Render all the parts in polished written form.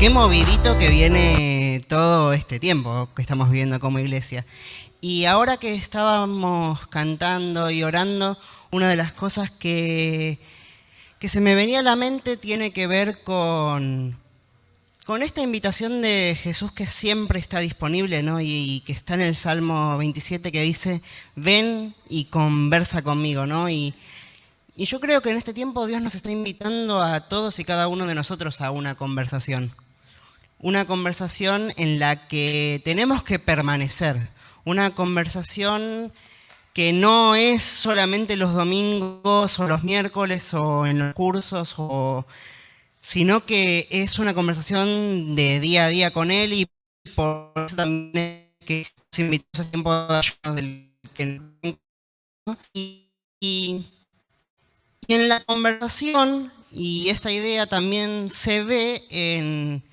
Qué movidito que viene todo este tiempo que estamos viviendo como iglesia. Y ahora que estábamos cantando y orando, una de las cosas que se me venía a la mente tiene que ver con esta invitación de Jesús que siempre está disponible, ¿no? Y que está en el Salmo 27 que dice, ven y conversa conmigo, ¿no? Y yo creo que en este tiempo Dios nos está invitando a todos y cada uno de nosotros a una conversación. Una conversación en la que tenemos que permanecer. Una conversación que no es solamente los domingos o los miércoles o en los cursos, sino que es una conversación de día a día con Él, y por eso también es que nos invitamos a tiempo de ayuno del que y, y y en la conversación, y esta idea también se ve en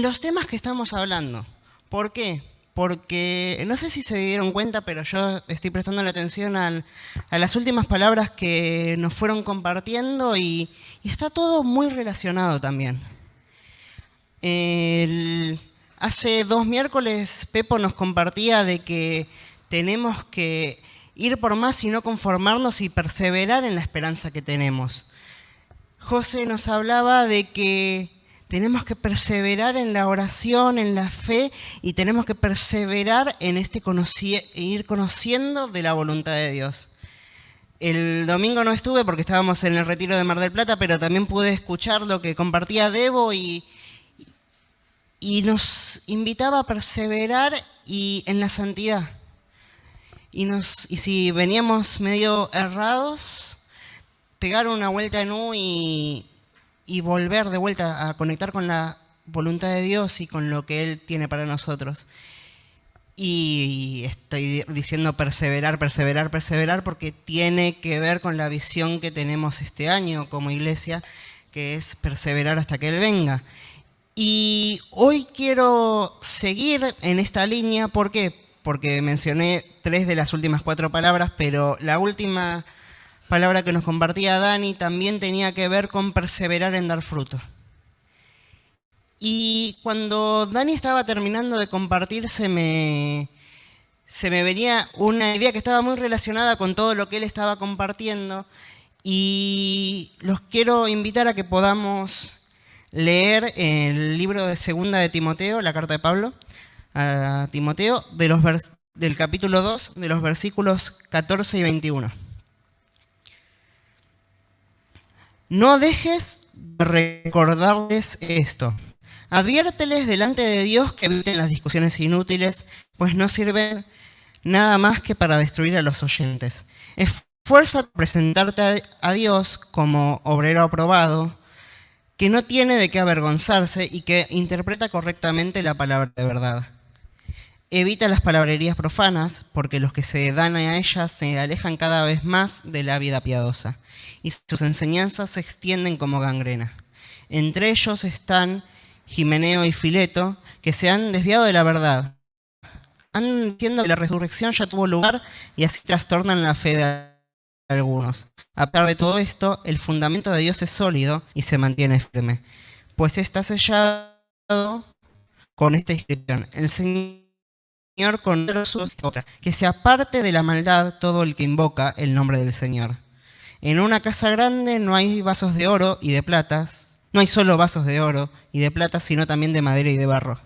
los temas que estamos hablando. ¿Por qué? Porque no sé si se dieron cuenta, pero yo estoy prestando la atención a las últimas palabras que nos fueron compartiendo y está todo muy relacionado también. Hace 2 miércoles Pepo nos compartía de que tenemos que ir por más y no conformarnos y perseverar en la esperanza que tenemos. José nos hablaba de que tenemos que perseverar en la oración, en la fe, y tenemos que perseverar en ir conociendo de la voluntad de Dios. El domingo no estuve porque estábamos en el retiro de Mar del Plata, pero también pude escuchar lo que compartía Debo y nos invitaba a perseverar en la santidad. Y si veníamos medio errados, pegar una vuelta en U y volver de vuelta a conectar con la voluntad de Dios y con lo que Él tiene para nosotros. Y estoy diciendo perseverar, perseverar, perseverar, porque tiene que ver con la visión que tenemos este año como iglesia, que es perseverar hasta que Él venga. Y hoy quiero seguir en esta línea. ¿Por qué? Porque mencioné 3 de las últimas 4 palabras, pero la última palabra que nos compartía Dani también tenía que ver con perseverar en dar fruto. Y cuando Dani estaba terminando de compartir, se me venía una idea que estaba muy relacionada con todo lo que él estaba compartiendo, y los quiero invitar a que podamos leer el libro de Segunda de Timoteo, la carta de Pablo a Timoteo, del capítulo 2, de los versículos 14 y 21. No dejes de recordarles esto. Adviérteles delante de Dios que eviten las discusiones inútiles, pues no sirven nada más que para destruir a los oyentes. Esfuérzate a presentarte a Dios como obrero aprobado, que no tiene de qué avergonzarse y que interpreta correctamente la palabra de verdad. Evita las palabrerías profanas, porque los que se dan a ellas se alejan cada vez más de la vida piadosa, y sus enseñanzas se extienden como gangrena. Entre ellos están Himeneo y Fileto, que se han desviado de la verdad. Han diciendo que la resurrección ya tuvo lugar y así trastornan la fe de algunos. A pesar de todo esto, el fundamento de Dios es sólido y se mantiene firme, pues está sellado con esta inscripción: el Señor con otra, que se aparte de la maldad todo el que invoca el nombre del Señor. En una casa grande no hay vasos de oro y de plata, no hay solo vasos de oro y de plata, sino también de madera y de barro,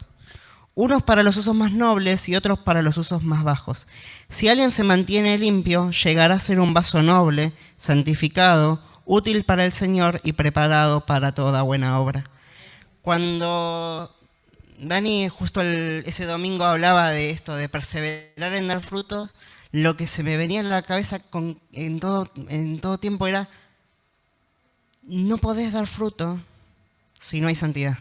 unos para los usos más nobles y otros para los usos más bajos. Si alguien se mantiene limpio, llegará a ser un vaso noble, santificado, útil para el Señor y preparado para toda buena obra. Cuando Dani justo ese domingo hablaba de esto, de perseverar en dar fruto, lo que se me venía en la cabeza en todo tiempo era: no podés dar fruto si no hay santidad.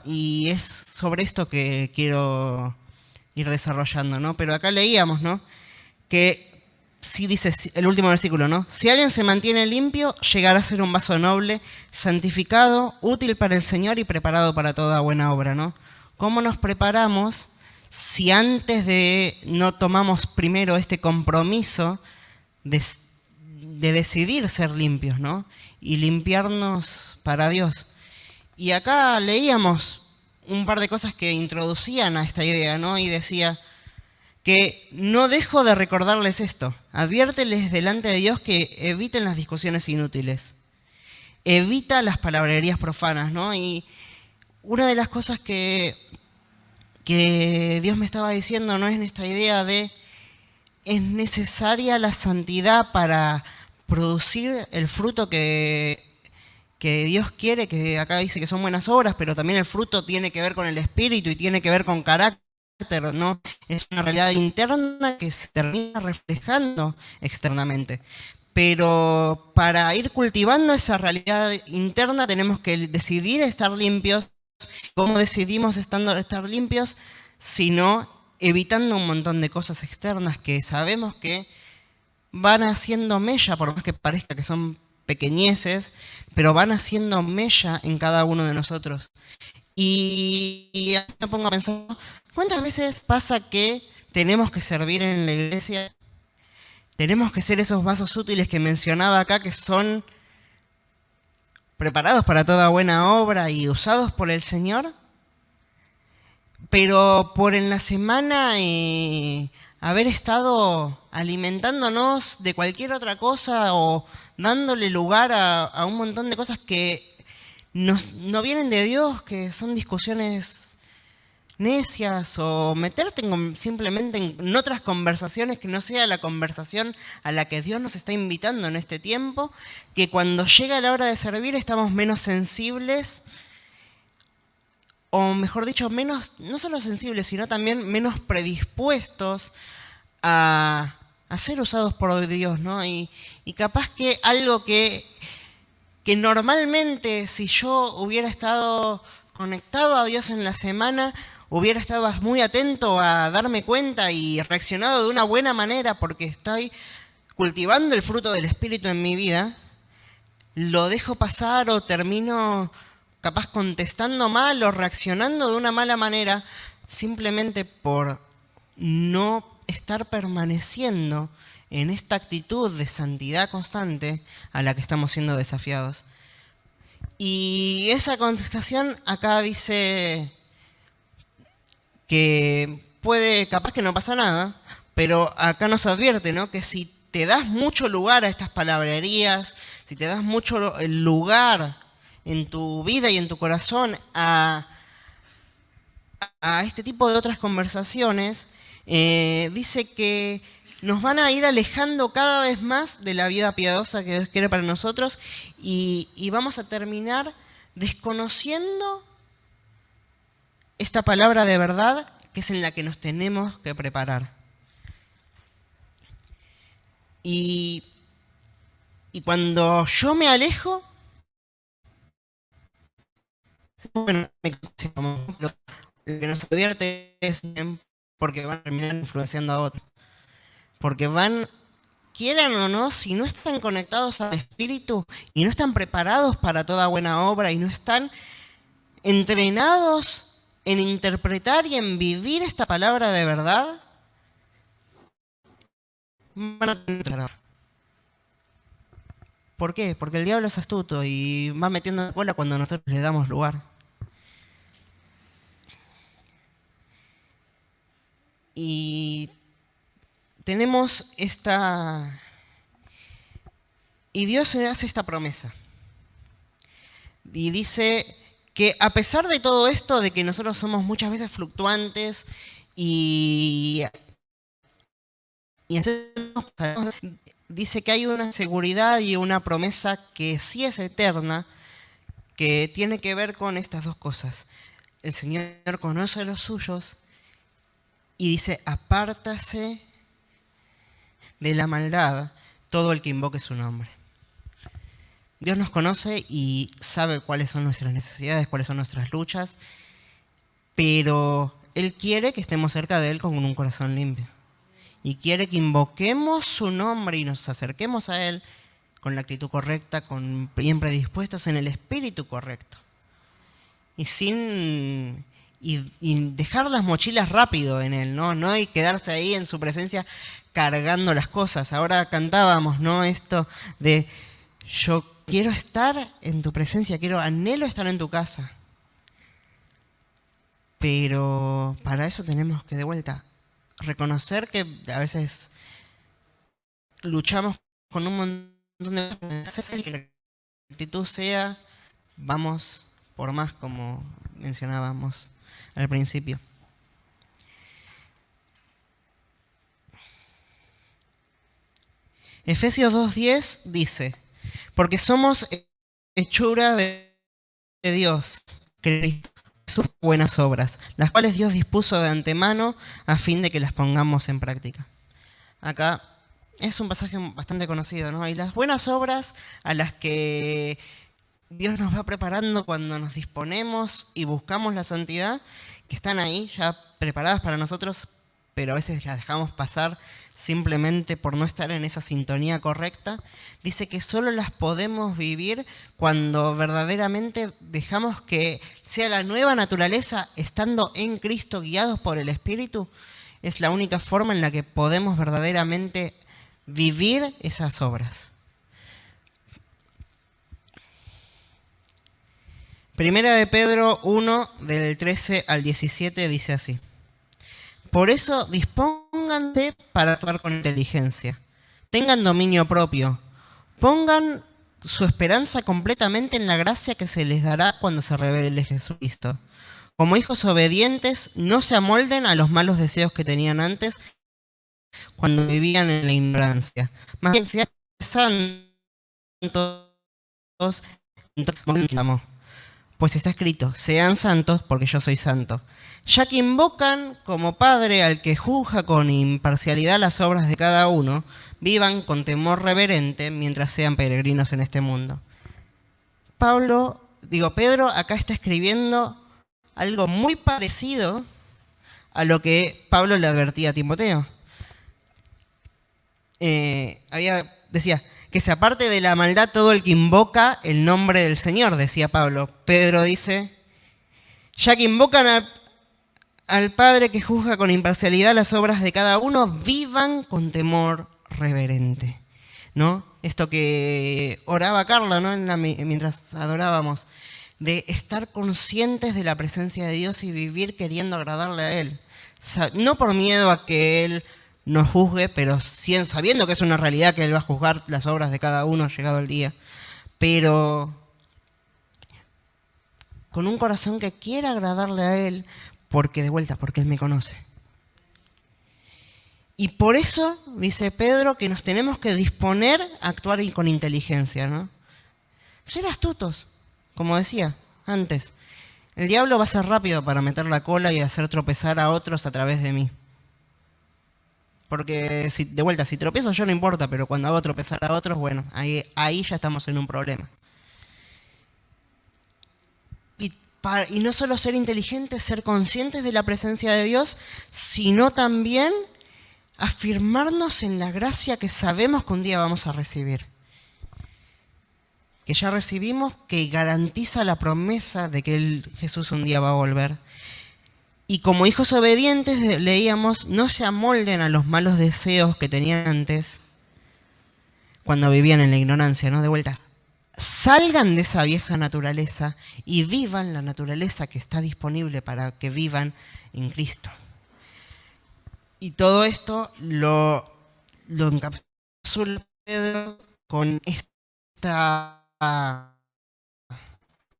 Y es sobre esto que quiero ir desarrollando, ¿no? Pero acá leíamos, ¿no?, que sí dice el último versículo, ¿no? Si alguien se mantiene limpio, llegará a ser un vaso noble, santificado, útil para el Señor y preparado para toda buena obra, ¿no? ¿Cómo nos preparamos si antes no tomamos primero este compromiso de decidir ser limpios, ¿no? Y limpiarnos para Dios? Y acá leíamos un par de cosas que introducían a esta idea, ¿no? Y decía que no dejo de recordarles esto. Adviérteles delante de Dios que eviten las discusiones inútiles. Evita las palabrerías profanas, ¿no? Y una de las cosas que Dios me estaba diciendo, ¿no? Es esta idea de es necesaria la santidad para producir el fruto que Dios quiere, que acá dice que son buenas obras, pero también el fruto tiene que ver con el espíritu y tiene que ver con carácter, ¿no? Es una realidad interna que se termina reflejando externamente. Pero para ir cultivando esa realidad interna tenemos que decidir estar limpios. ¿Cómo decidimos estar limpios? Sino evitando un montón de cosas externas que sabemos que van haciendo mella, por más que parezca que son pequeñeces, pero van haciendo mella en cada uno de nosotros. Y me pongo a pensar, ¿cuántas veces pasa que tenemos que servir en la iglesia? Tenemos que ser esos vasos útiles que mencionaba acá, que son preparados para toda buena obra y usados por el Señor, pero por en la semana haber estado alimentándonos de cualquier otra cosa o dándole lugar a un montón de cosas que no vienen de Dios, que son discusiones necias, o meterte simplemente en otras conversaciones que no sea la conversación a la que Dios nos está invitando en este tiempo, que cuando llega la hora de servir estamos menos sensibles, o mejor dicho, menos, no solo sensibles, sino también menos predispuestos a ser usados por Dios, ¿no? Y capaz que algo que normalmente, si yo hubiera estado conectado a Dios en la semana, hubiera estado muy atento a darme cuenta y reaccionado de una buena manera porque estoy cultivando el fruto del Espíritu en mi vida, lo dejo pasar o termino capaz contestando mal o reaccionando de una mala manera simplemente por no estar permaneciendo en esta actitud de santidad constante a la que estamos siendo desafiados. Y esa contestación acá dice que puede, capaz que no pasa nada, pero acá nos advierte, ¿no? Que si te das mucho lugar a estas palabrerías, si te das mucho lugar en tu vida y en tu corazón a este tipo de otras conversaciones, dice que nos van a ir alejando cada vez más de la vida piadosa que Dios quiere para nosotros y vamos a terminar desconociendo esta palabra de verdad que es en la que nos tenemos que preparar. Y cuando yo me alejo, bueno, lo que nos advierte es porque van a terminar influenciando a otros. Porque quieran o no, si no están conectados al Espíritu y no están preparados para toda buena obra y no están entrenados en interpretar y en vivir esta palabra de verdad, van a tener. ¿Por qué? Porque el diablo es astuto y va metiendo la cola cuando nosotros le damos lugar. Y tenemos esta... Y Dios se hace esta promesa. Y dice que a pesar de todo esto, de que nosotros somos muchas veces fluctuantes y dice que hay una seguridad y una promesa que sí es eterna, que tiene que ver con estas dos cosas. El Señor conoce a los suyos y dice, apártase de la maldad todo el que invoque su nombre. Dios nos conoce y sabe cuáles son nuestras necesidades, cuáles son nuestras luchas, pero Él quiere que estemos cerca de Él con un corazón limpio. Y quiere que invoquemos su nombre y nos acerquemos a Él con la actitud correcta, bien predispuestos en el espíritu correcto. Y dejar las mochilas rápido en Él, ¿no? Y quedarse ahí en su presencia cargando las cosas. Ahora cantábamos, ¿no? Esto de yo quiero estar en tu presencia, anhelo estar en tu casa. Pero para eso tenemos que, de vuelta, reconocer que a veces luchamos con un montón de cosas y que la actitud sea, vamos por más, como mencionábamos al principio. Efesios 2:10 dice, porque somos hechura de Dios, Cristo, sus buenas obras, las cuales Dios dispuso de antemano a fin de que las pongamos en práctica. Acá es un pasaje bastante conocido, ¿no? Y las buenas obras a las que Dios nos va preparando cuando nos disponemos y buscamos la santidad, que están ahí ya preparadas para nosotros, pero a veces las dejamos pasar simplemente por no estar en esa sintonía correcta. Dice que solo las podemos vivir cuando verdaderamente dejamos que sea la nueva naturaleza, estando en Cristo, guiados por el Espíritu. Es la única forma en la que podemos verdaderamente vivir esas obras. Primera de Pedro 1, del 13 al 17, dice así. Por eso dispónganse para actuar con inteligencia. Tengan dominio propio. Pongan su esperanza completamente en la gracia que se les dará cuando se revele Jesucristo. Como hijos obedientes, no se amolden a los malos deseos que tenían antes cuando vivían en la ignorancia. Más bien sean santos, pues está escrito, sean santos porque yo soy santo. Ya que invocan como Padre al que juzga con imparcialidad las obras de cada uno, vivan con temor reverente mientras sean peregrinos en este mundo. Pedro acá está escribiendo algo muy parecido a lo que Pablo le advertía a Timoteo. Decía que se aparte de la maldad todo el que invoca el nombre del Señor, decía Pablo. Pedro dice, ya que invocan al Padre que juzga con imparcialidad las obras de cada uno, vivan con temor reverente, ¿no? Esto que oraba Carla, ¿no? Mientras adorábamos, de estar conscientes de la presencia de Dios y vivir queriendo agradarle a Él. No por miedo a que Él nos juzgue, pero sabiendo que es una realidad que Él va a juzgar las obras de cada uno llegado el día, pero con un corazón que quiera agradarle a Él, porque Él me conoce. Y por eso, dice Pedro, que nos tenemos que disponer a actuar con inteligencia, ¿no? Ser astutos, como decía antes. El diablo va a ser rápido para meter la cola y hacer tropezar a otros a través de mí. Porque, si tropiezo yo no importa, pero cuando hago tropezar a otros, bueno, ahí ya estamos en un problema. Y no solo ser inteligentes, ser conscientes de la presencia de Dios, sino también afirmarnos en la gracia que sabemos que un día vamos a recibir. Que ya recibimos, que garantiza la promesa de que Jesús un día va a volver. Y como hijos obedientes, leíamos, no se amolden a los malos deseos que tenían antes cuando vivían en la ignorancia, ¿no? De vuelta, salgan de esa vieja naturaleza y vivan la naturaleza que está disponible para que vivan en Cristo. Y todo esto lo encapsula Pedro con esta...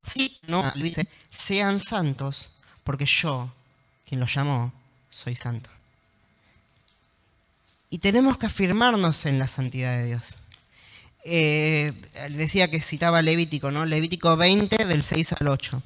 Sí, no, dice, sean santos porque yo, quien los llamó, soy santo. Y tenemos que afirmarnos en la santidad de Dios. Decía que citaba Levítico, ¿no? Levítico 20, del 6 al 8.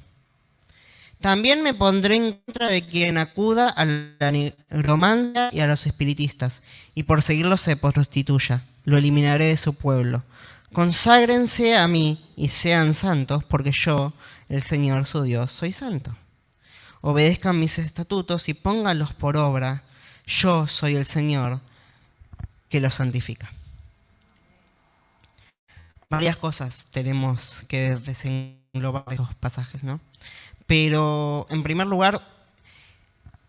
También me pondré en contra de quien acuda a la nigromancia y a los espiritistas, y por seguirlos se prostituya. Lo eliminaré de su pueblo. Conságrense a mí y sean santos, porque yo, el Señor su Dios, soy santo. Obedezcan mis estatutos y pónganlos por obra. Yo soy el Señor que los santifica. Varias cosas tenemos que desenglobar de estos pasajes, ¿no? Pero, en primer lugar,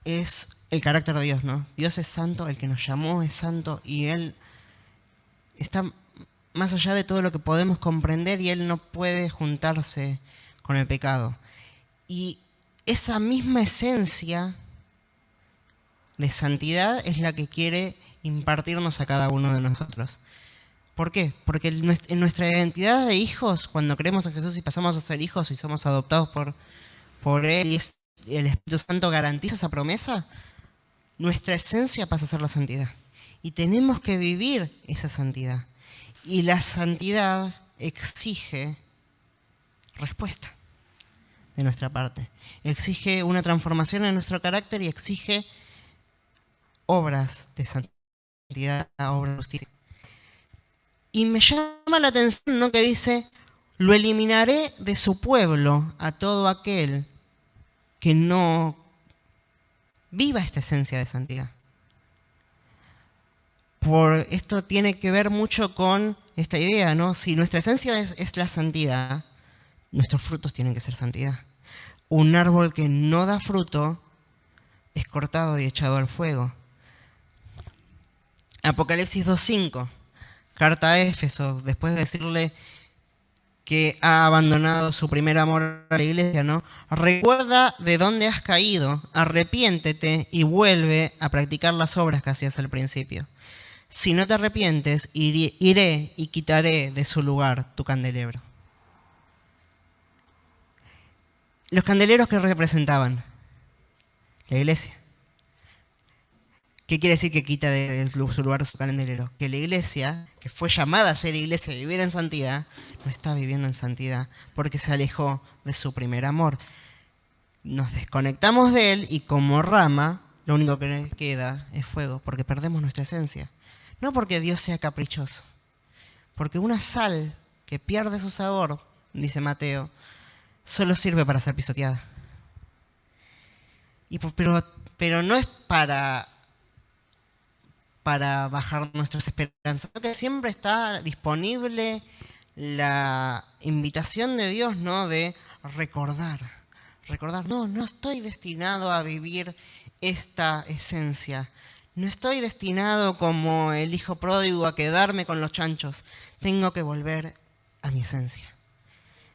es el carácter de Dios, ¿no? Dios es santo, el que nos llamó es santo, y Él está más allá de todo lo que podemos comprender y Él no puede juntarse con el pecado. Y esa misma esencia de santidad es la que quiere impartirnos a cada uno de nosotros. ¿Por qué? Porque en nuestra identidad de hijos, cuando creemos en Jesús y pasamos a ser hijos y somos adoptados por Él y el Espíritu Santo garantiza esa promesa, nuestra esencia pasa a ser la santidad. Y tenemos que vivir esa santidad. Y la santidad exige respuesta de nuestra parte. Exige una transformación en nuestro carácter y exige obras de santidad, obras de justicia. Y me llama la atención, ¿no?, que dice, lo eliminaré de su pueblo a todo aquel que no viva esta esencia de santidad. Por esto tiene que ver mucho con esta idea, ¿no? Si nuestra esencia es la santidad, nuestros frutos tienen que ser santidad. Un árbol que no da fruto es cortado y echado al fuego. Apocalipsis 2:5, carta a Éfeso, después de decirle que ha abandonado su primer amor a la iglesia, ¿no? Recuerda de dónde has caído, arrepiéntete y vuelve a practicar las obras que hacías al principio. Si no te arrepientes, iré y quitaré de su lugar tu candelero. Los candeleros que representaban la iglesia. ¿Qué quiere decir que quita de su lugar su candelero? Que la iglesia, que fue llamada a ser iglesia y vivir en santidad, no está viviendo en santidad porque se alejó de su primer amor. Nos desconectamos de él y como rama, lo único que nos queda es fuego, porque perdemos nuestra esencia. No porque Dios sea caprichoso, porque una sal que pierde su sabor, dice Mateo, solo sirve para ser pisoteada. Pero no es para bajar nuestras esperanzas, sino que siempre está disponible la invitación de Dios, ¿no?, de recordar, no estoy destinado a vivir esta esencia. No estoy destinado como el hijo pródigo a quedarme con los chanchos. Tengo que volver a mi esencia.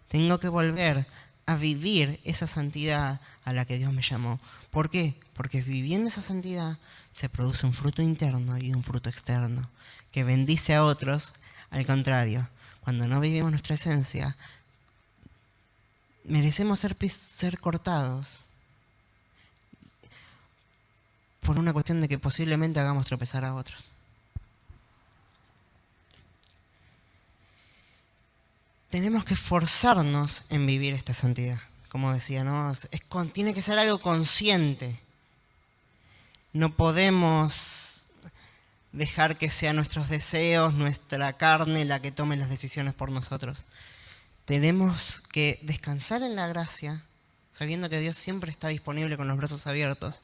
Tengo que volver a vivir esa santidad a la que Dios me llamó. ¿Por qué? Porque viviendo esa santidad se produce un fruto interno y un fruto externo que bendice a otros. Al contrario, cuando no vivimos nuestra esencia, merecemos ser cortados por una cuestión de que posiblemente hagamos tropezar a otros. Tenemos que esforzarnos en vivir esta santidad. Como decía, ¿no? Tiene que ser algo consciente. No podemos dejar que sean nuestros deseos, nuestra carne, la que tome las decisiones por nosotros. Tenemos que descansar en la gracia, sabiendo que Dios siempre está disponible con los brazos abiertos,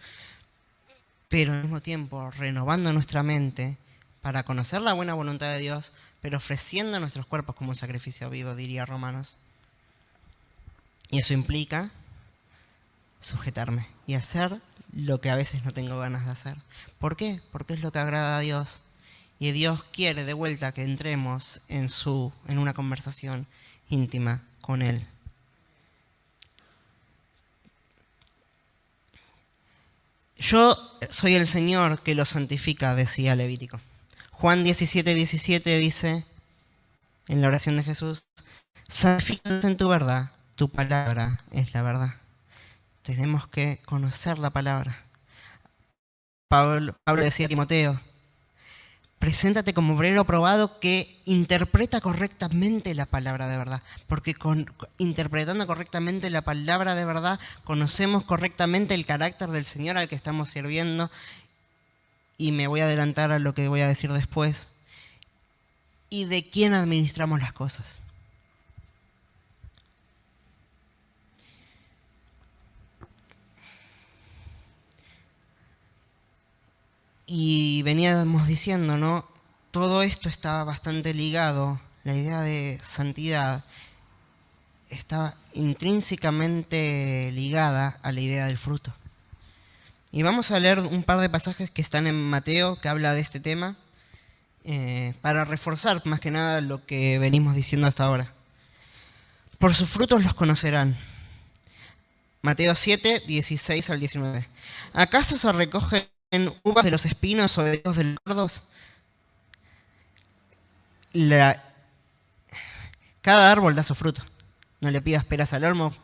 pero al mismo tiempo renovando nuestra mente para conocer la buena voluntad de Dios, pero ofreciendo nuestros cuerpos como un sacrificio vivo, diría Romanos. Y eso implica sujetarme y hacer lo que a veces no tengo ganas de hacer. ¿Por qué? Porque es lo que agrada a Dios. Y Dios quiere de vuelta que entremos en una conversación íntima con Él. Yo soy el Señor que lo santifica, decía Levítico. Juan 17:17 dice, en la oración de Jesús, santifícanos en tu verdad, tu palabra es la verdad. Tenemos que conocer la palabra. Pablo decía a Timoteo, preséntate como obrero aprobado que interpreta correctamente la palabra de verdad. Porque interpretando correctamente la palabra de verdad, conocemos correctamente el carácter del Señor al que estamos sirviendo. Y me voy a adelantar a lo que voy a decir después. Y de quién administramos las cosas. Y veníamos diciendo, ¿no? Todo esto está bastante ligado, la idea de santidad está intrínsecamente ligada a la idea del fruto. Y vamos a leer un par de pasajes que están en Mateo, que habla de este tema. para reforzar más que nada lo que venimos diciendo hasta ahora. Por sus frutos los conocerán. Mateo 7, 16 al 19. ¿Acaso se recogen uvas de los espinos o higos de los cardos? Cada árbol da su fruto. No le pidas peras al olmo.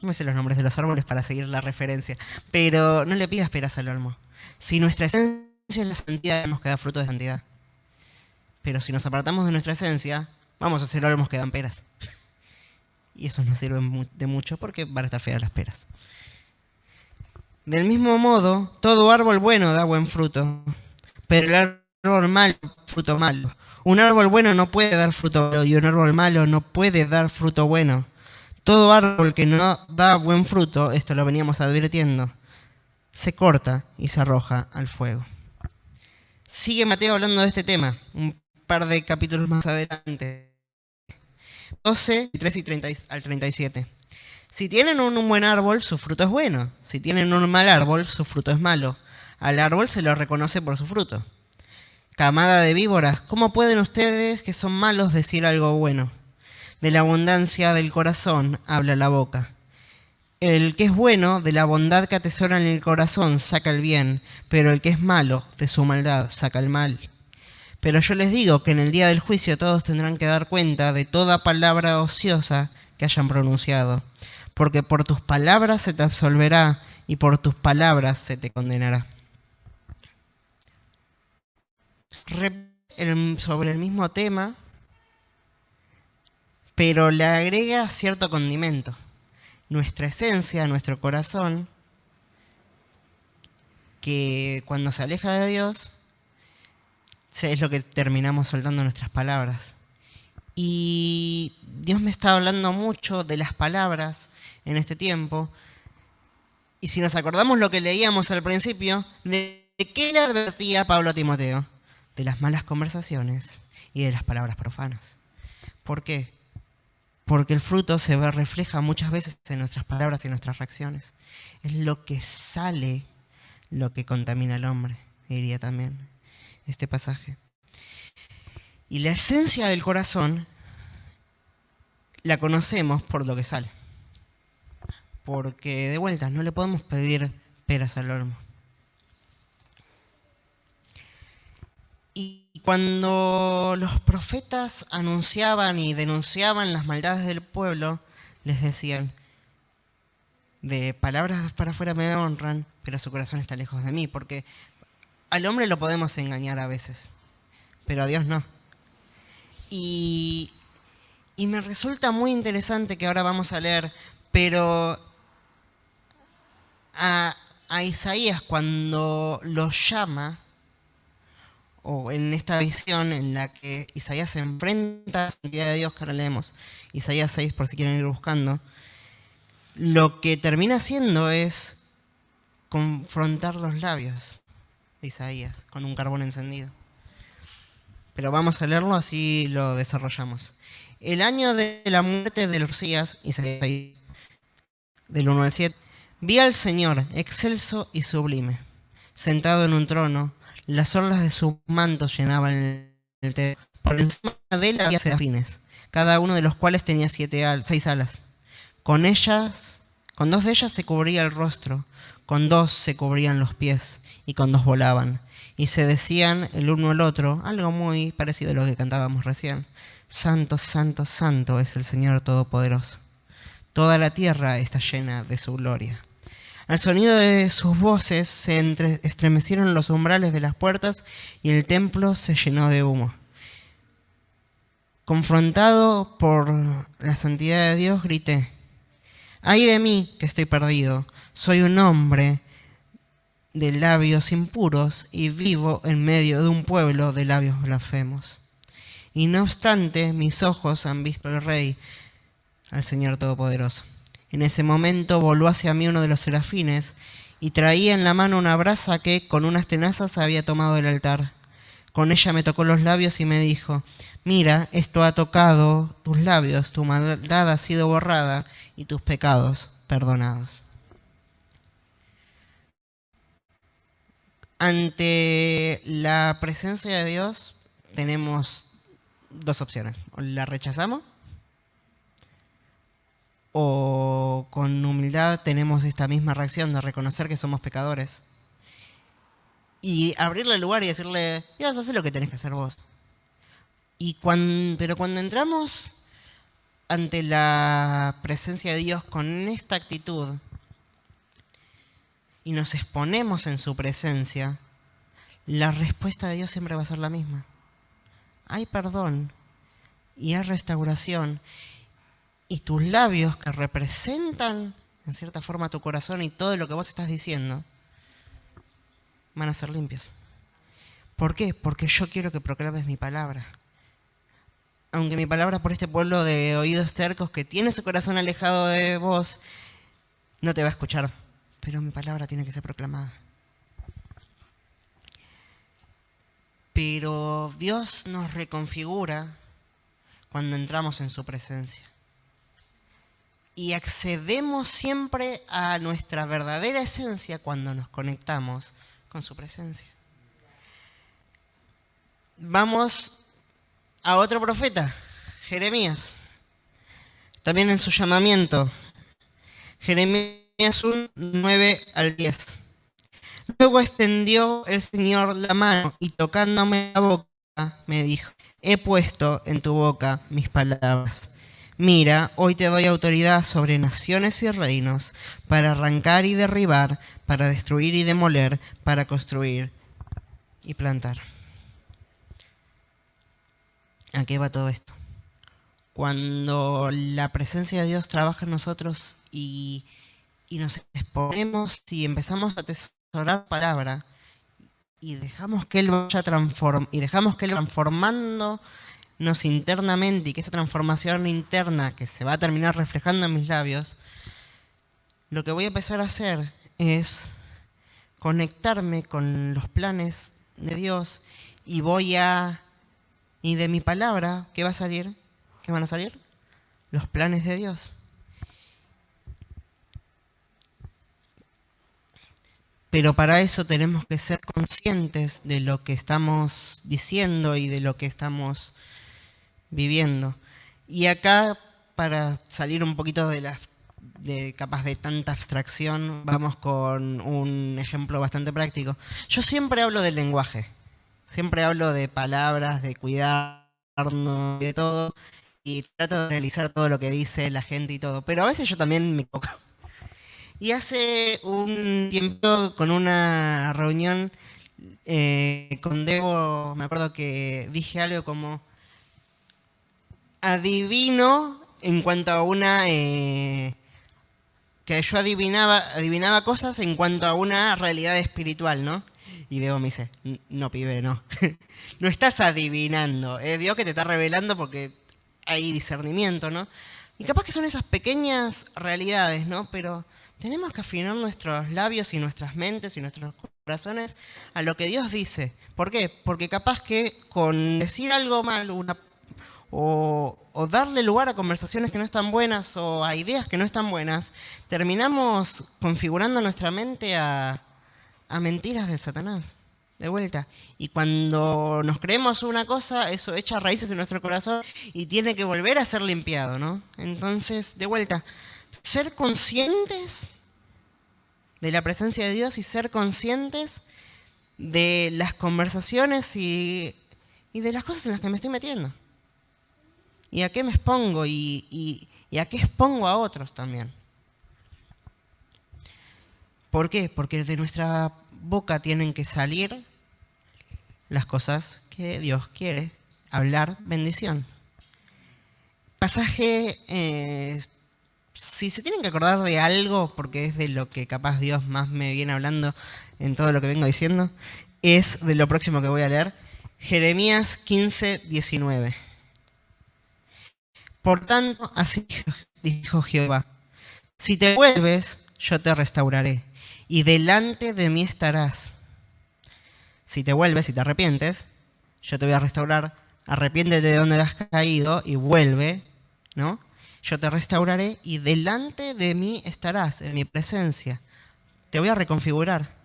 No me sé los nombres de los árboles para seguir la referencia. Pero no le pidas peras al olmo. Si nuestra esencia es la santidad, tenemos que dar fruto de santidad. Pero si nos apartamos de nuestra esencia, vamos a hacer olmos que dan peras. Y eso no sirve de mucho porque van a estar feas las peras. Del mismo modo, todo árbol bueno da buen fruto, pero el árbol malo, fruto malo. Un árbol bueno no puede dar fruto malo y un árbol malo no puede dar fruto bueno. Todo árbol que no da buen fruto, esto lo veníamos advirtiendo, se corta y se arroja al fuego. Sigue Mateo hablando de este tema, un par de capítulos más adelante. 12, 3 y 30 al 37. Si tienen un buen árbol, su fruto es bueno. Si tienen un mal árbol, su fruto es malo. Al árbol se lo reconoce por su fruto. Camada de víboras, ¿cómo pueden ustedes, que son malos, decir algo bueno? De la abundancia del corazón habla la boca. El que es bueno, de la bondad que atesora en el corazón, saca el bien, pero el que es malo, de su maldad, saca el mal. Pero yo les digo que en el día del juicio todos tendrán que dar cuenta de toda palabra ociosa que hayan pronunciado, porque por tus palabras se te absolverá y por tus palabras se te condenará. Sobre el mismo tema, pero le agrega cierto condimento. Nuestra esencia, nuestro corazón, que cuando se aleja de Dios, es lo que terminamos soltando nuestras palabras. Y Dios me está hablando mucho de las palabras en este tiempo. Y si nos acordamos lo que leíamos al principio, ¿de qué le advertía Pablo a Timoteo? De las malas conversaciones y de las palabras profanas. ¿Por qué? Porque el fruto se refleja muchas veces en nuestras palabras y en nuestras reacciones. Es lo que sale lo que contamina al hombre, diría también este pasaje. Y la esencia del corazón la conocemos por lo que sale. Porque, de vuelta, no le podemos pedir peras al olmo. Y cuando los profetas anunciaban y denunciaban las maldades del pueblo, les decían, de palabras para afuera me honran, pero su corazón está lejos de mí. Porque al hombre lo podemos engañar a veces, pero a Dios no. Y me resulta muy interesante que ahora vamos a leer, pero a Isaías cuando lo llama, o en esta visión en la que Isaías se enfrenta a la santidad de Dios, que ahora leemos, Isaías 6 por si quieren ir buscando, lo que termina haciendo es confrontar los labios de Isaías con un carbón encendido. Pero vamos a leerlo, así lo desarrollamos. El año de la muerte de Usías, Isaías 6, del 1 al 7, vi al Señor excelso y sublime, sentado en un trono. Las orlas de su manto llenaban el templo. Por encima de él había serafines, cada uno de los cuales tenía 6 alas. Con dos de ellas se cubría el rostro, con 2 se cubrían los pies, y con 2 volaban. Y se decían el uno al otro, algo muy parecido a lo que cantábamos recién: Santo, santo, santo es el Señor Todopoderoso. Toda la tierra está llena de su gloria. Al sonido de sus voces se estremecieron los umbrales de las puertas y el templo se llenó de humo. Confrontado por la santidad de Dios, grité: ¡ay de mí, que estoy perdido! Soy un hombre de labios impuros y vivo en medio de un pueblo de labios blasfemos. Y no obstante, mis ojos han visto al Rey, al Señor Todopoderoso. En ese momento voló hacia mí uno de los serafines y traía en la mano una brasa que con unas tenazas había tomado del altar. Con ella me tocó los labios y me dijo: mira, esto ha tocado tus labios, tu maldad ha sido borrada y tus pecados perdonados. Ante la presencia de Dios tenemos dos opciones. O la rechazamos o con humildad tenemos esta misma reacción de reconocer que somos pecadores y abrirle el lugar y decirle, Dios, haz lo que tenés que hacer vos. Pero cuando entramos ante la presencia de Dios con esta actitud y nos exponemos en su presencia, la respuesta de Dios siempre va a ser la misma. Hay perdón y hay restauración. Y tus labios, que representan en cierta forma tu corazón y todo lo que vos estás diciendo, van a ser limpios. ¿Por qué? Porque yo quiero que proclames mi palabra. Aunque mi palabra por este pueblo de oídos tercos que tiene su corazón alejado de vos, no te va a escuchar. Pero mi palabra tiene que ser proclamada. Pero Dios nos reconfigura cuando entramos en su presencia. Y accedemos siempre a nuestra verdadera esencia cuando nos conectamos con su presencia. Vamos a otro profeta, Jeremías. También en su llamamiento. Jeremías 1, 9 al 10. Luego extendió el Señor la mano y tocándome la boca me dijo, he puesto en tu boca mis palabras. Mira, hoy te doy autoridad sobre naciones y reinos, para arrancar y derribar, para destruir y demoler, para construir y plantar. ¿A qué va todo esto? Cuando la presencia de Dios trabaja en nosotros y nos exponemos y empezamos a atesorar palabra y dejamos que Él vaya transformándonos internamente y que esa transformación interna que se va a terminar reflejando en mis labios, lo que voy a empezar a hacer es conectarme con los planes de Dios y y de mi palabra, ¿qué va a salir? ¿Qué van a salir? Los planes de Dios. Pero para eso tenemos que ser conscientes de lo que estamos diciendo y de lo que estamos viviendo. Y acá, para salir un poquito capaz de tanta abstracción, vamos con un ejemplo bastante práctico. Yo siempre hablo del lenguaje, siempre hablo de palabras, de cuidarnos, de todo, y trato de analizar todo lo que dice la gente y todo, pero a veces yo también me equivoco. Y hace un tiempo, con una reunión con Debo, me acuerdo que dije algo como, adivino en cuanto a que yo adivinaba cosas en cuanto a una realidad espiritual, ¿no? Y Debo me dice, no, pibe, no. No estás adivinando, es Dios que te está revelando porque hay discernimiento, ¿no? Y capaz que son esas pequeñas realidades, ¿no? Pero tenemos que afinar nuestros labios y nuestras mentes y nuestros corazones a lo que Dios dice. ¿Por qué? Porque capaz que con decir algo mal, o darle lugar a conversaciones que no están buenas o a ideas que no están buenas, terminamos configurando nuestra mente a mentiras de Satanás, de vuelta. Y cuando nos creemos una cosa, eso echa raíces en nuestro corazón y tiene que volver a ser limpiado, ¿no? Entonces, de vuelta, ser conscientes de la presencia de Dios y ser conscientes de las conversaciones y de las cosas en las que me estoy metiendo. Y a qué me expongo y a qué expongo a otros también. ¿Por qué? Porque de nuestra boca tienen que salir las cosas que Dios quiere. Hablar bendición. Pasaje, si se tienen que acordar de algo, porque es de lo que capaz Dios más me viene hablando en todo lo que vengo diciendo, es de lo próximo que voy a leer. Jeremías 15, 19. Por tanto, así dijo Jehová, si te vuelves, yo te restauraré, y delante de mí estarás. Si te vuelves, si te arrepientes, yo te voy a restaurar. Arrepiéntete de donde has caído y vuelve, ¿no? Yo te restauraré y delante de mí estarás, en mi presencia. Te voy a reconfigurar.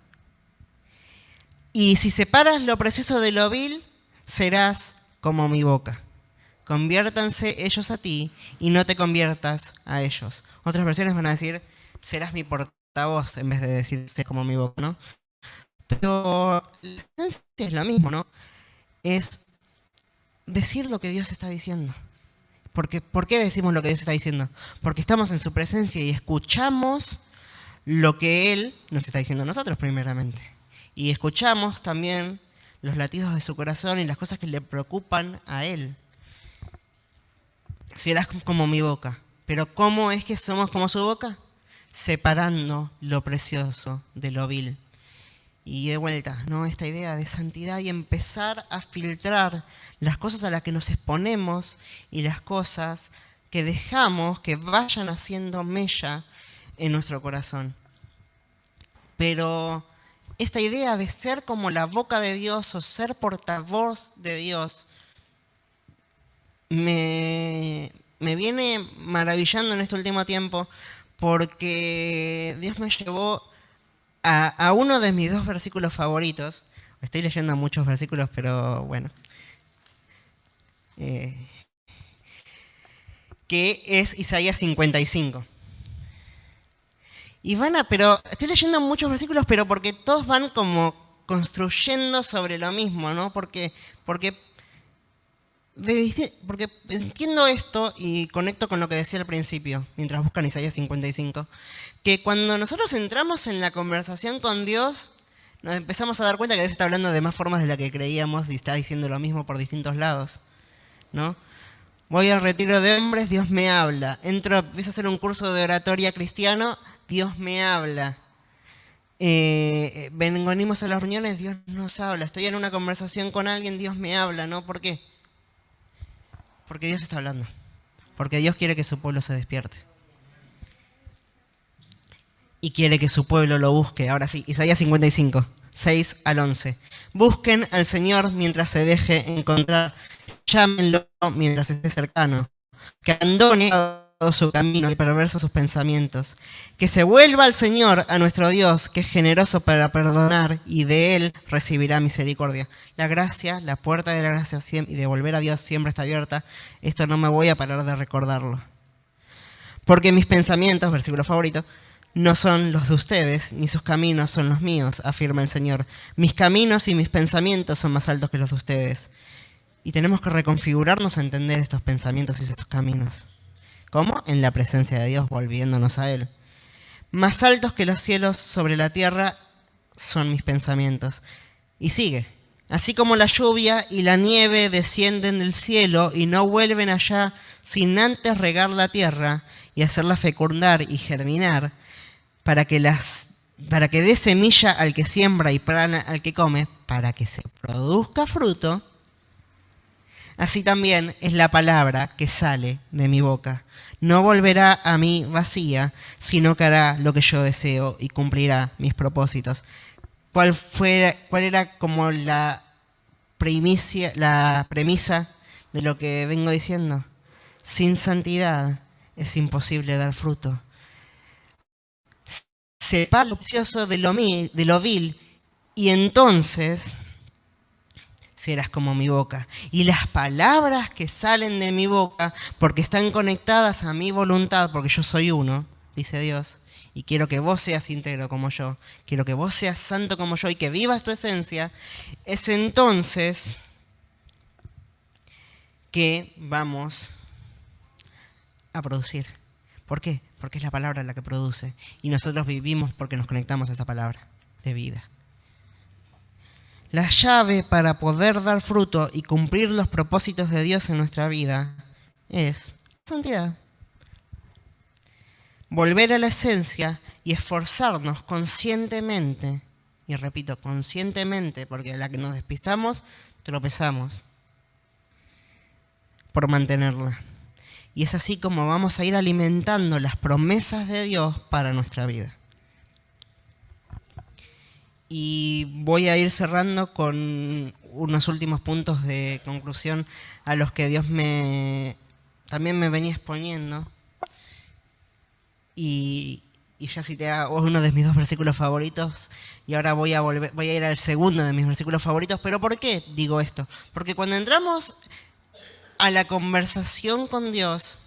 Y si separas lo precioso de lo vil, serás como mi boca. Conviértanse ellos a ti y no te conviertas a ellos. Otras versiones van a decir, serás mi portavoz en vez de decirse como mi boca, ¿no? Pero la esencia es lo mismo, ¿no? Es decir lo que Dios está diciendo. Porque, ¿por qué decimos lo que Dios está diciendo? Porque estamos en su presencia y escuchamos lo que Él nos está diciendo a nosotros primeramente. Y escuchamos también los latidos de su corazón y las cosas que le preocupan a Él. Serás como mi boca. Pero ¿cómo es que somos como su boca? Separando lo precioso de lo vil. Y de vuelta, ¿no? Esta idea de santidad y empezar a filtrar las cosas a las que nos exponemos y las cosas que dejamos que vayan haciendo mella en nuestro corazón. Pero esta idea de ser como la boca de Dios o ser portavoz de Dios me viene maravillando en este último tiempo porque Dios me llevó a uno de mis 2 versículos favoritos. Estoy leyendo muchos versículos, pero bueno. Que es Isaías 55. Y pero estoy leyendo muchos versículos, pero porque todos van como construyendo sobre lo mismo, ¿no? Porque entiendo esto y conecto con lo que decía al principio, mientras buscan Isaías 55, que cuando nosotros entramos en la conversación con Dios, nos empezamos a dar cuenta que Dios está hablando de más formas de las que creíamos y está diciendo lo mismo por distintos lados, ¿no? Voy al retiro de hombres, Dios me habla. Empiezo a hacer un curso de oratoria cristiano, Dios me habla. Venimos a las reuniones, Dios nos habla. Estoy en una conversación con alguien, Dios me habla, ¿no? ¿Por qué? Porque Dios está hablando. Porque Dios quiere que su pueblo se despierte. Y quiere que su pueblo lo busque. Ahora sí, Isaías 55, 6 al 11. Busquen al Señor mientras se deje encontrar. Llámenlo mientras esté cercano. Que abandone todo su camino y perversos sus pensamientos. Que se vuelva al Señor, a nuestro Dios, que es generoso para perdonar y de Él recibirá misericordia. La gracia, la puerta de la gracia y de volver a Dios siempre está abierta. Esto no me voy a parar de recordarlo. Porque mis pensamientos, versículo favorito, no son los de ustedes, ni sus caminos son los míos, afirma el Señor. Mis caminos y mis pensamientos son más altos que los de ustedes. Y tenemos que reconfigurarnos a entender estos pensamientos y estos caminos. ¿Cómo? En la presencia de Dios, volviéndonos a Él. Más altos que los cielos sobre la tierra son mis pensamientos. Y sigue. Así como la lluvia y la nieve descienden del cielo y no vuelven allá sin antes regar la tierra y hacerla fecundar y germinar, para que dé semilla al que siembra y pan al que come, para que se produzca fruto, así también es la palabra que sale de mi boca. No volverá a mí vacía, sino que hará lo que yo deseo y cumplirá mis propósitos. ¿Cuál era como la premisa de lo que vengo diciendo? Sin santidad es imposible dar fruto. Separa lo precioso de lo vil y entonces serás como mi boca. Y las palabras que salen de mi boca, porque están conectadas a mi voluntad, porque yo soy uno, dice Dios, y quiero que vos seas íntegro como yo, quiero que vos seas santo como yo y que vivas tu esencia, es entonces que vamos a producir. ¿Por qué? Porque es la palabra la que produce. Y nosotros vivimos porque nos conectamos a esa palabra de vida. La llave para poder dar fruto y cumplir los propósitos de Dios en nuestra vida es santidad. Volver a la esencia y esforzarnos conscientemente, y repito, conscientemente, porque a la que nos despistamos, tropezamos, por mantenerla. Y es así como vamos a ir alimentando las promesas de Dios para nuestra vida. Y voy a ir cerrando con unos últimos puntos de conclusión a los que Dios también me venía exponiendo. Y y ya cité a uno de mis dos versículos favoritos, y ahora voy a ir al segundo de mis versículos favoritos. ¿Pero por qué digo esto? Porque cuando entramos a la conversación con Dios,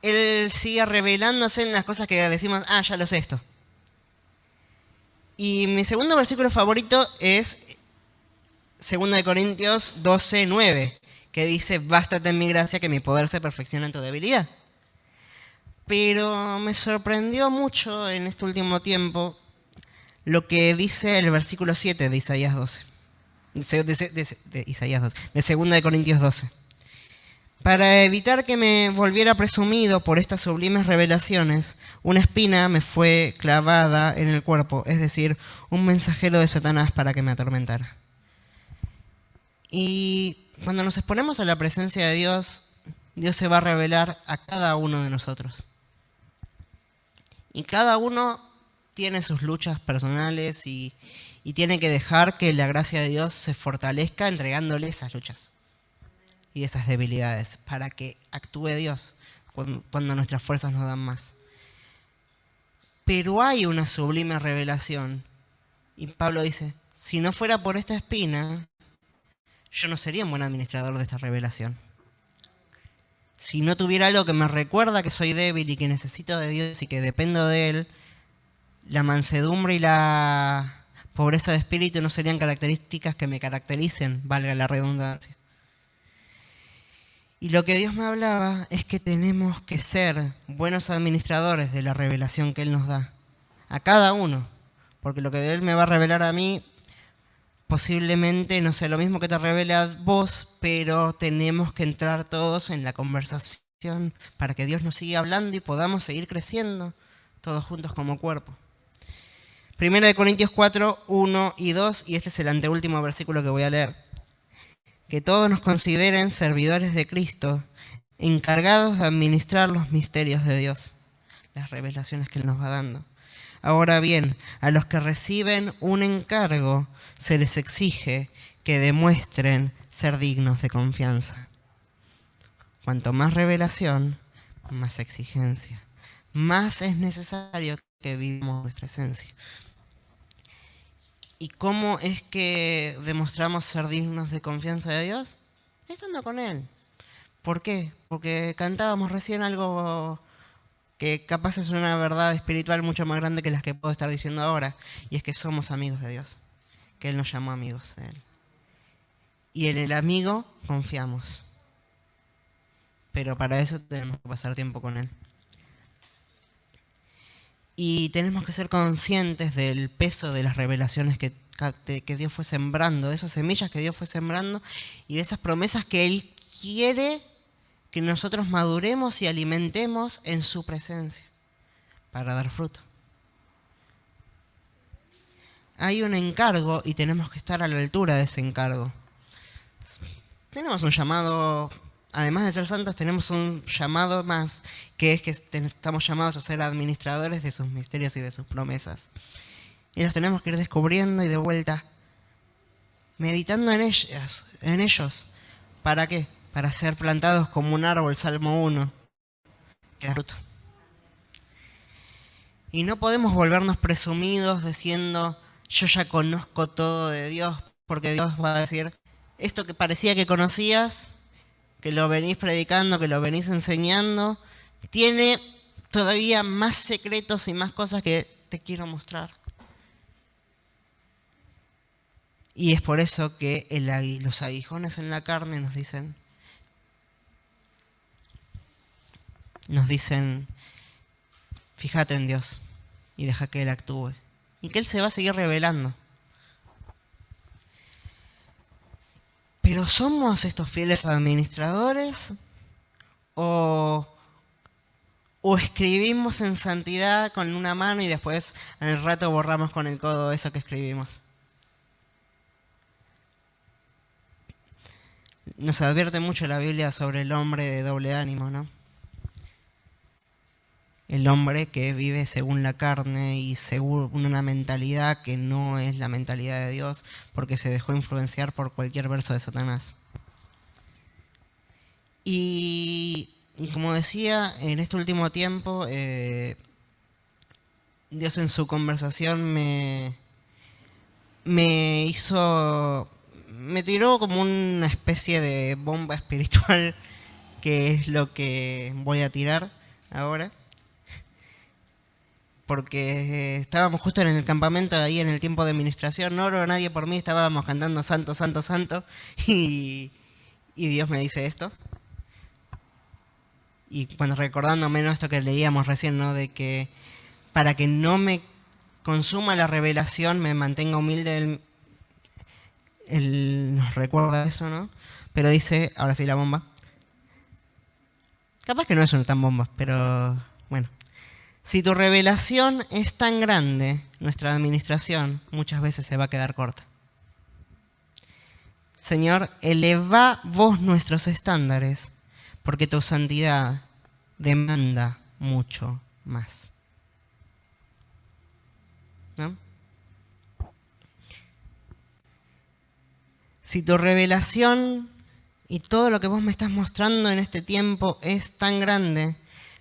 Él sigue revelándose en las cosas que decimos, ya lo sé esto. Y mi segundo versículo favorito es 2 Corintios 12:9, que dice, bástate en mi gracia, que mi poder se perfecciona en tu debilidad. Pero me sorprendió mucho en este último tiempo lo que dice el versículo 7 de Isaías 12. De Isaías 12, de 2 Corintios 12. Para evitar que me volviera presumido por estas sublimes revelaciones, una espina me fue clavada en el cuerpo, es decir, un mensajero de Satanás para que me atormentara. Y cuando nos exponemos a la presencia de Dios, Dios se va a revelar a cada uno de nosotros. Y cada uno tiene sus luchas personales y tiene que dejar que la gracia de Dios se fortalezca entregándole esas luchas y esas debilidades para que actúe Dios cuando nuestras fuerzas nos dan más. Pero hay una sublime revelación y Pablo dice, si no fuera por esta espina, yo no sería un buen administrador de esta revelación. Si no tuviera algo que me recuerda que soy débil y que necesito de Dios y que dependo de Él, la mansedumbre y la pobreza de espíritu no serían características que me caractericen, valga la redundancia. Y lo que Dios me hablaba es que tenemos que ser buenos administradores de la revelación que Él nos da, a cada uno, porque lo que Él me va a revelar a mí posiblemente no sea lo mismo que te revele a vos, pero tenemos que entrar todos en la conversación para que Dios nos siga hablando y podamos seguir creciendo todos juntos como cuerpo. 1 Corintios 4, 1 y 2, y este es el anteúltimo versículo que voy a leer. Que todos nos consideren servidores de Cristo, encargados de administrar los misterios de Dios, las revelaciones que Él nos va dando. Ahora bien, a los que reciben un encargo se les exige que demuestren ser dignos de confianza. Cuanto más revelación, más exigencia. Más es necesario que vivamos nuestra esencia. ¿Y cómo es que demostramos ser dignos de confianza de Dios? Estando con Él. ¿Por qué? Porque cantábamos recién algo que capaz es una verdad espiritual mucho más grande que las que puedo estar diciendo ahora, y es que somos amigos de Dios, que Él nos llamó amigos de Él. Y en el amigo confiamos, pero para eso tenemos que pasar tiempo con Él. Y tenemos que ser conscientes del peso de las revelaciones que Dios fue sembrando, de esas semillas que Dios fue sembrando y de esas promesas que Él quiere que nosotros maduremos y alimentemos en su presencia para dar fruto. Hay un encargo y tenemos que estar a la altura de ese encargo. Tenemos un llamado, además de ser santos, tenemos un llamado más, que es que estamos llamados a ser administradores de sus misterios y de sus promesas. Y los tenemos que ir descubriendo y de vuelta, meditando en ellos. ¿Para qué? Para ser plantados como un árbol, Salmo 1, que da fruto. Y no podemos volvernos presumidos diciendo, yo ya conozco todo de Dios, porque Dios va a decir, esto que parecía que conocías, que lo venís predicando, que lo venís enseñando, tiene todavía más secretos y más cosas que te quiero mostrar. Y es por eso que los aguijones en la carne nos dicen, fíjate en Dios y deja que Él actúe. Y que Él se va a seguir revelando. ¿Pero somos estos fieles administradores? ¿O escribimos en santidad con una mano y después en el rato borramos con el codo eso que escribimos? Nos advierte mucho la Biblia sobre el hombre de doble ánimo, ¿no? El hombre que vive según la carne y según una mentalidad que no es la mentalidad de Dios porque se dejó influenciar por cualquier verso de Satanás. Y como decía, en este último tiempo Dios en su conversación me tiró como una especie de bomba espiritual, que es lo que voy a tirar ahora. Porque estábamos justo en el campamento, ahí en el tiempo de administración, no oro a nadie por mí, estábamos cantando santo, santo, santo, y Dios me dice esto. Y cuando recordándome esto que leíamos recién, ¿no? De que para que no me consuma la revelación, me mantenga humilde, él nos recuerda eso, ¿no? Pero dice, ahora sí la bomba. Capaz que no es una tan bomba, pero bueno. Si tu revelación es tan grande, nuestra administración muchas veces se va a quedar corta. Señor, eleva vos nuestros estándares, porque tu santidad demanda mucho más. ¿No? Si tu revelación y todo lo que vos me estás mostrando en este tiempo es tan grande,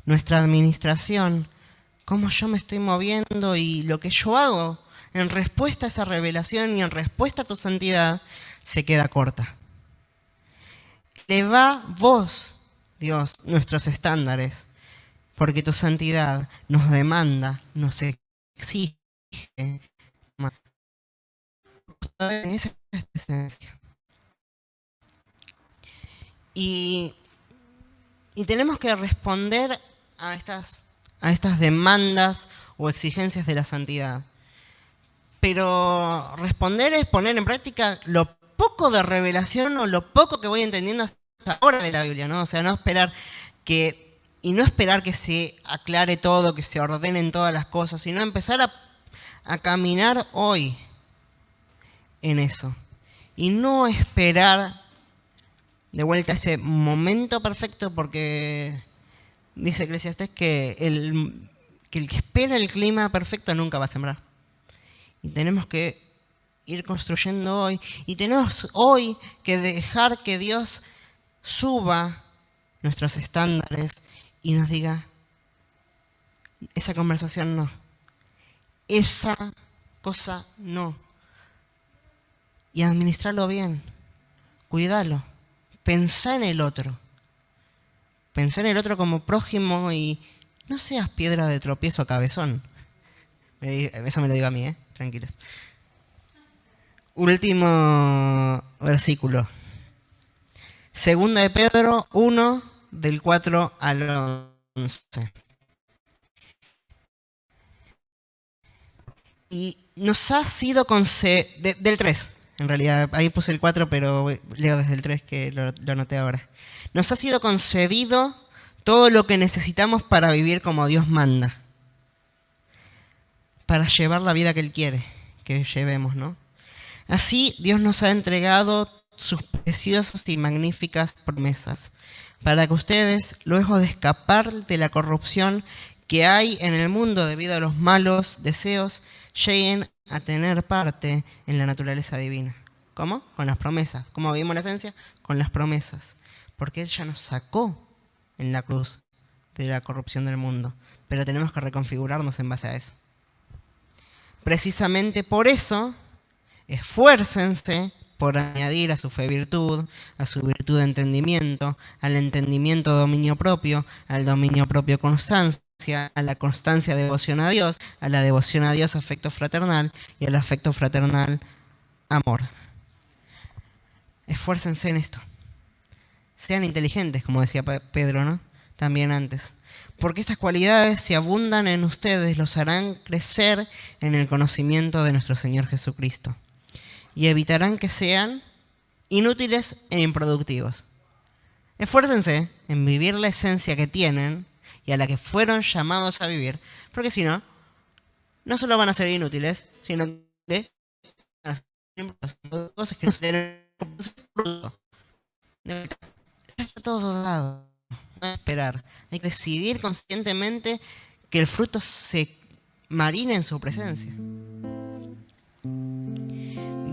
nuestra administración, cómo yo me estoy moviendo y lo que yo hago en respuesta a esa revelación y en respuesta a tu santidad, se queda corta. Eleva vos, Dios, nuestros estándares, porque tu santidad nos demanda, nos exige más. Esa es tu esencia. Y tenemos que responder a estas demandas o exigencias de la santidad. Pero responder es poner en práctica lo poco de revelación o lo poco que voy entendiendo hasta ahora de la Biblia, ¿no? O sea, no esperar que se aclare todo, que se ordenen todas las cosas, sino empezar a caminar hoy en eso. Y no esperar de vuelta ese momento perfecto, porque dice Eclesiastés que el que espera el clima perfecto nunca va a sembrar. Y tenemos que ir construyendo hoy. Y tenemos hoy que dejar que Dios suba nuestros estándares y nos diga, esa conversación no. Esa cosa no. Y administrarlo bien. Cuídalo. Pensá en el otro. Pensá en el otro como prójimo y no seas piedra de tropiezo cabezón. Eso me lo digo a mí, tranquilos. Último versículo. Segunda de Pedro 1, del 4 al 11. Y nos ha sido concedido, del 3, en realidad, ahí puse el 4, pero leo desde el 3 que lo anoté ahora. Nos ha sido concedido todo lo que necesitamos para vivir como Dios manda. Para llevar la vida que Él quiere que llevemos, ¿no? Así Dios nos ha entregado sus preciosas y magníficas promesas, para que ustedes, luego de escapar de la corrupción que hay en el mundo debido a los malos deseos, lleguen a tener parte en la naturaleza divina. ¿Cómo? Con las promesas. ¿Cómo vivimos la esencia? Con las promesas. Porque Él ya nos sacó en la cruz de la corrupción del mundo, pero tenemos que reconfigurarnos en base a eso. Precisamente por eso, esfuércense por añadir a su fe virtud, a su virtud entendimiento, al entendimiento dominio propio, al dominio propio constancia, a la constancia devoción a Dios, a la devoción a Dios afecto fraternal y al afecto fraternal amor. Esfuércense en esto. Sean inteligentes, como decía Pedro, ¿no? También antes. Porque estas cualidades, si abundan en ustedes, los harán crecer en el conocimiento de nuestro Señor Jesucristo. Y evitarán que sean inútiles e improductivos. Esfuércense en vivir la esencia que tienen y a la que fueron llamados a vivir, porque si no, no solo van a ser inútiles, sino que van a ser cosas que no se tienen fruto. Está todo dado. No esperar. Hay que decidir conscientemente que el fruto se marine en su presencia.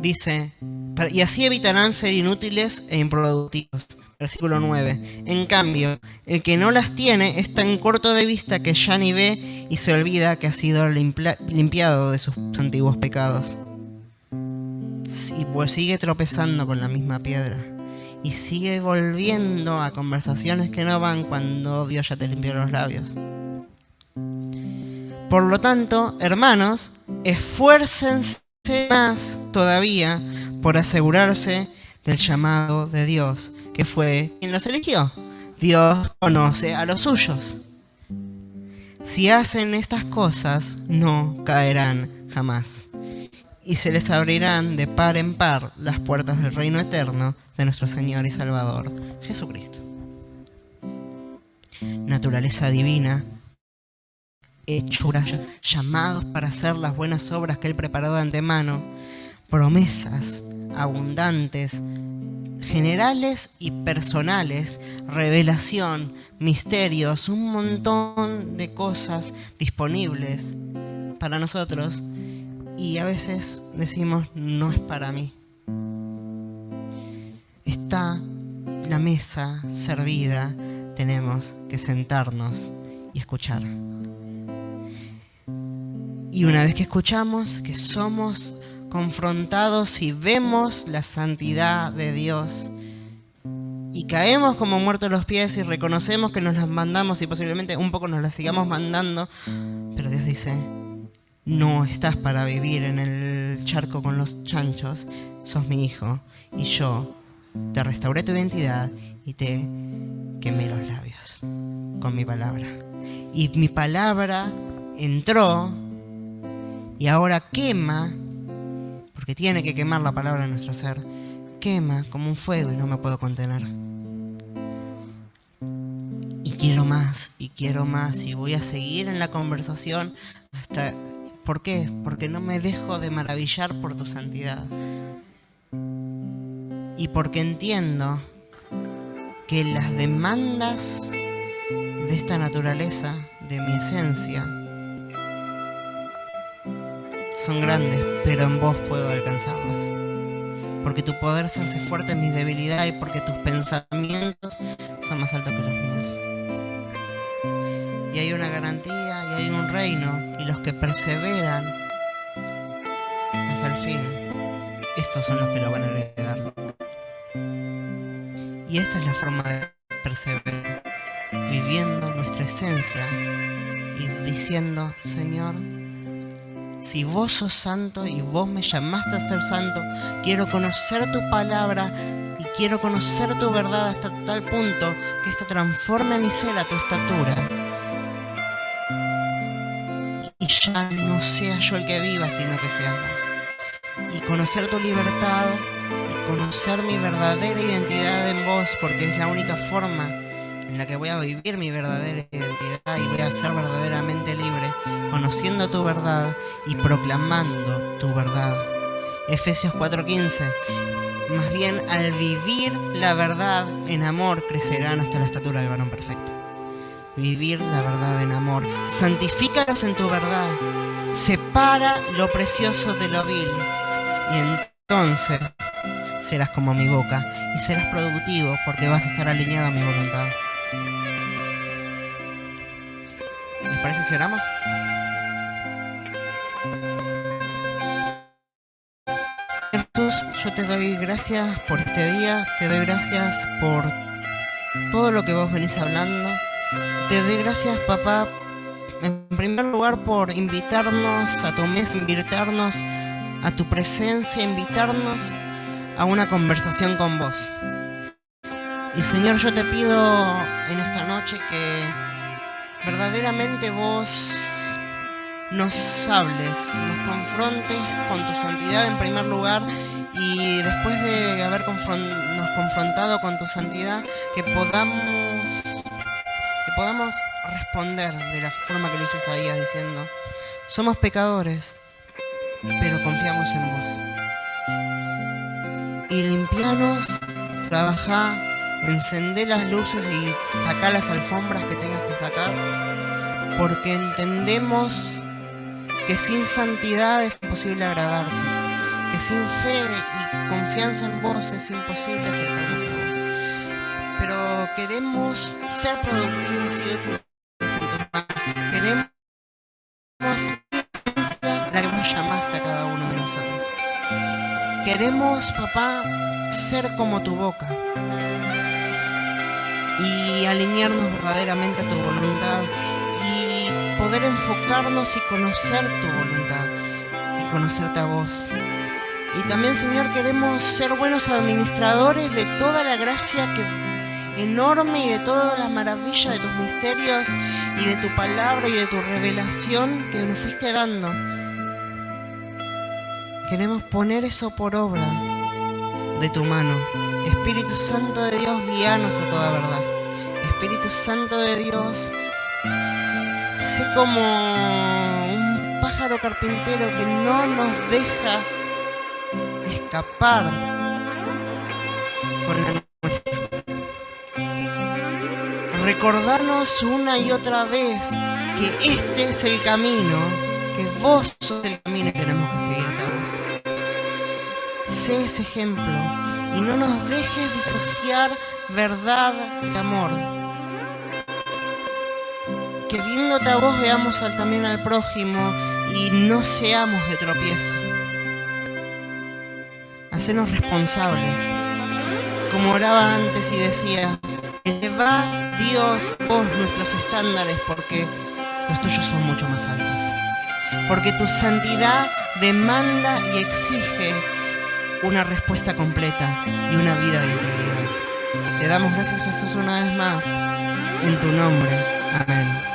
Dice, y así evitarán ser inútiles e improductivos. Versículo 9. En cambio, el que no las tiene es tan corto de vista que ya ni ve y se olvida que ha sido limpiado de sus antiguos pecados. Y pues sigue tropezando con la misma piedra. Y sigue volviendo a conversaciones que no van cuando Dios ya te limpió los labios. Por lo tanto, hermanos, esfuércense más todavía por asegurarse del llamado de Dios, que fue quien los eligió. Dios conoce a los suyos. Si hacen estas cosas, no caerán jamás, y se les abrirán de par en par las puertas del reino eterno de nuestro Señor y Salvador, Jesucristo. Naturaleza divina, hechura, llamados para hacer las buenas obras que Él preparó de antemano, promesas abundantes, generales y personales, revelación, misterios, un montón de cosas disponibles para nosotros, y a veces decimos, no es para mí. Está la mesa servida, tenemos que sentarnos y escuchar. Y una vez que escuchamos, que somos confrontados y vemos la santidad de Dios y caemos como muertos a los pies y reconocemos que nos las mandamos y posiblemente un poco nos las sigamos mandando, pero Dios dice, no estás para vivir en el charco con los chanchos, sos mi hijo y yo te restauré tu identidad y te quemé los labios con mi palabra. Y mi palabra entró y ahora quema, porque tiene que quemar la palabra en nuestro ser, quema como un fuego y no me puedo contener. Y quiero más, y voy a seguir en la conversación hasta... ¿Por qué? Porque no me dejo de maravillar por tu santidad. Y porque entiendo que las demandas de esta naturaleza, de mi esencia, son grandes, pero en vos puedo alcanzarlas. Porque tu poder se hace fuerte en mis debilidades y porque tus pensamientos son más altos que los míos. Y hay una garantía y hay un reino, y los que perseveran hasta el fin, estos son los que lo van a heredar. Y esta es la forma de perseverar, viviendo nuestra esencia y diciendo, Señor, si vos sos santo y vos me llamaste a ser santo, quiero conocer tu palabra y quiero conocer tu verdad hasta tal punto que esto transforme mi ser a tu estatura. Y ya no sea yo el que viva, sino que seas vos. Y conocer tu libertad, y conocer mi verdadera identidad en vos, porque es la única forma en la que voy a vivir mi verdadera identidad y voy a ser verdaderamente libre, conociendo tu verdad y proclamando tu verdad. Efesios 4:15. Más bien, al vivir la verdad en amor, crecerán hasta la estatura del varón perfecto. Vivir la verdad en amor. Santifícalos en tu verdad. Separa lo precioso de lo vil. Y entonces serás como mi boca y serás productivo porque vas a estar alineado a mi voluntad. ¿Les parece si oramos? Jesús, yo te doy gracias por este día, te doy gracias por todo lo que vos venís hablando. Te doy gracias, papá, en primer lugar por invitarnos a tu mesa, invitarnos a tu presencia, invitarnos a una conversación con vos. Y Señor, yo te pido en esta noche que verdaderamente vos nos hables, nos confrontes con tu santidad en primer lugar, y después de haber nos confrontado con tu santidad, que podamos responder de la forma que lo hizo Isaías, diciendo, somos pecadores, pero confiamos en vos. Y limpianos, trabajá, encendé las luces y sacá las alfombras que tengas que sacar, porque entendemos que sin santidad es imposible agradarte, que sin fe y confianza en vos es imposible acercarnos a vos. queremos ser productivos y útiles en tus manos. Queremos la que vos llamaste a cada uno de nosotros. Queremos, papá, ser como tu boca y alinearnos verdaderamente a tu voluntad y poder enfocarnos y conocer tu voluntad y conocerte a vos. Y también, Señor, queremos ser buenos administradores de toda la gracia enorme y de toda la maravilla de tus misterios y de tu palabra y de tu revelación que nos fuiste dando. Queremos poner eso por obra de tu mano. Espíritu Santo de Dios, guíanos a toda verdad. Espíritu Santo de Dios, sé como un pájaro carpintero que no nos deja escapar con la nuestra. Recordarnos una y otra vez que este es el camino, que vos sos el camino y tenemos que seguirte a vos. Sé ese ejemplo y no nos dejes disociar verdad y amor. Que viéndote a vos veamos también al prójimo y no seamos de tropiezo. Hacernos responsables, como oraba antes y decía, eleva Dios vos nuestros estándares porque los tuyos son mucho más altos, porque tu santidad demanda y exige una respuesta completa y una vida de integridad. Te damos gracias, Jesús, una vez más, en tu nombre. Amén.